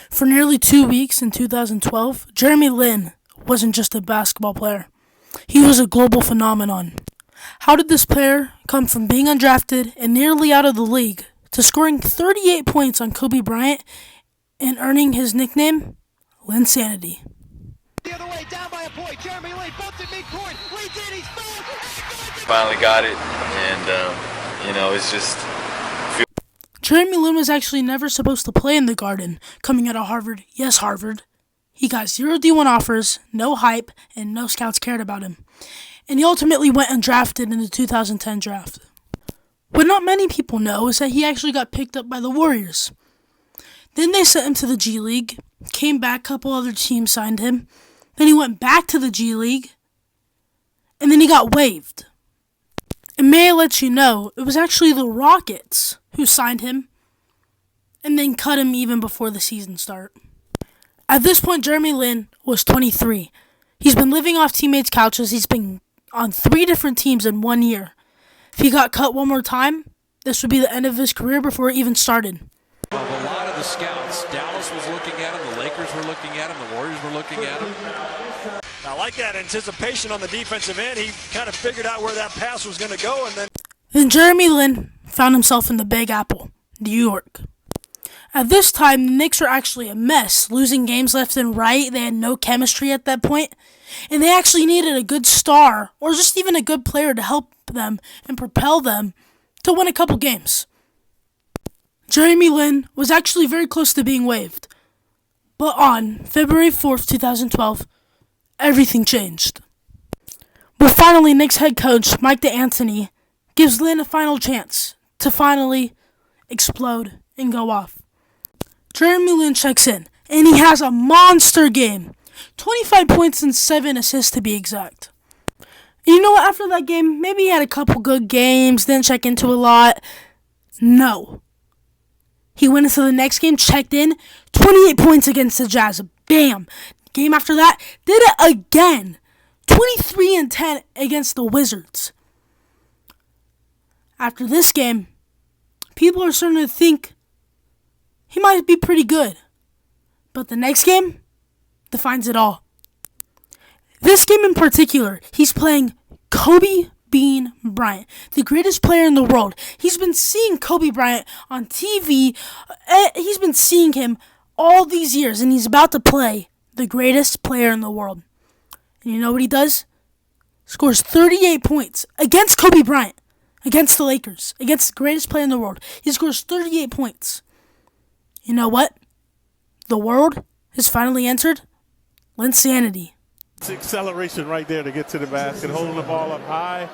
For nearly 2 weeks in 2012, Jeremy Lin wasn't just a basketball player. He was a global phenomenon. How did this player come from being undrafted and nearly out of the league to scoring 38 points on Kobe Bryant and earning his nickname, Linsanity? The other way, down by a point. Jeremy Lin bumped it midcourt. Leads in, he's fouled. Finally got it, and it's just. Jeremy Lin was actually never supposed to play in the Garden, coming out of Harvard. Yes, Harvard. He got 0 D1 offers, no hype, and no scouts cared about him. And he ultimately went undrafted in the 2010 draft. What not many people know is that he actually got picked up by the Warriors. Then they sent him to the G League, came back, a couple other teams signed him. Then he went back to the G League, and then he got waived. And may I let you know, it was actually the Rockets who signed him and then cut him even before the season start. At this point, Jeremy Lin was 23. He's been living off teammates' couches. He's been on 3 different teams in 1 year. If he got cut one more time, this would be the end of his career before it even started. A lot of the scouts, Dallas was looking at him, the Lakers were looking at him, the Warriors were looking at him. I like that anticipation on the defensive end. He kind of figured out where that pass was going to go, and Then Jeremy Lin found himself in the Big Apple, New York. At this time, the Knicks were actually a mess, losing games left and right. They had no chemistry at that point, and they actually needed a good star or just even a good player to help them and propel them to win a couple games. Jeremy Lin was actually very close to being waived, but on February 4th, 2012, everything changed. But finally, Knicks head coach Mike D'Antoni gives Lin a final chance to finally explode and go off. Jeremy Lin checks in, and he has a monster game. 25 points and 7 assists to be exact. You know what, after that game, maybe he had a couple good games, didn't check into a lot. No. He went into the next game, checked in, 28 points against the Jazz. Bam. Game after that, did it again. 23 and 10 against the Wizards. After this game, people are starting to think he might be pretty good. But the next game defines it all. This game in particular, he's playing Kobe Bean Bryant, the greatest player in the world. He's been seeing Kobe Bryant on TV. He's been seeing him all these years, and he's about to play the greatest player in the world. And you know what he does? Scores 38 points against Kobe Bryant, against the Lakers, against the greatest player in the world. He scores 38 points. You know what? The world has finally entered Linsanity. It's acceleration right there to get to the basket, holding the ball up high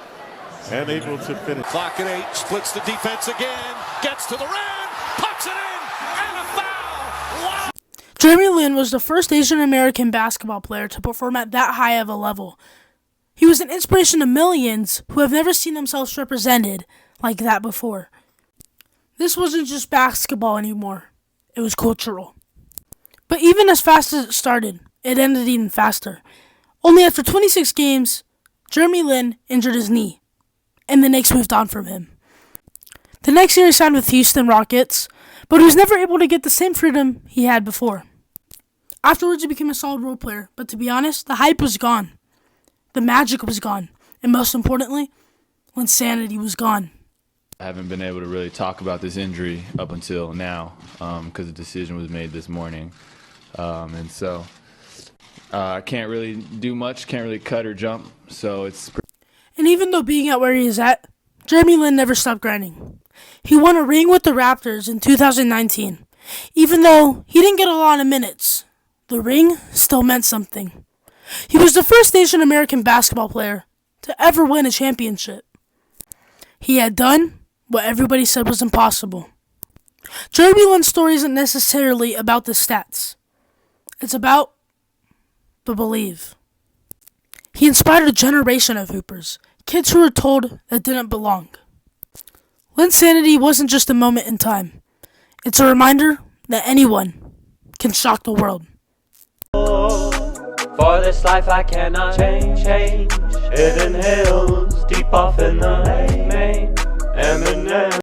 and able to finish. Clock at 8, splits the defense again, gets to the rim, puts it in, and a foul! Wow! Jeremy Lin was the first Asian American basketball player to perform at that high of a level. He was an inspiration to millions who have never seen themselves represented like that before. This wasn't just basketball anymore. It was cultural. But even as fast as it started, it ended even faster. Only after 26 games, Jeremy Lin injured his knee, and the Knicks moved on from him. The next year he signed with Houston Rockets, but he was never able to get the same freedom he had before. Afterwards, he became a solid role player, but to be honest, the hype was gone. The magic was gone, and most importantly, Linsanity was gone. I haven't been able to really talk about this injury up until now because the decision was made this morning. And so I can't really do much, can't really cut or jump. So it's. And even though being at where he is at, Jeremy Lin never stopped grinding. He won a ring with the Raptors in 2019. Even though he didn't get a lot of minutes, the ring still meant something. He was the first Asian American basketball player to ever win a championship. He had done what everybody said was impossible. Jeremy Lin's story isn't necessarily about the stats. It's about the believe. He inspired a generation of hoopers, kids who were told that didn't belong. Linsanity wasn't just a moment in time. It's a reminder that anyone can shock the world. For this life I cannot change. Hidden hills deep off in the main. Eminem.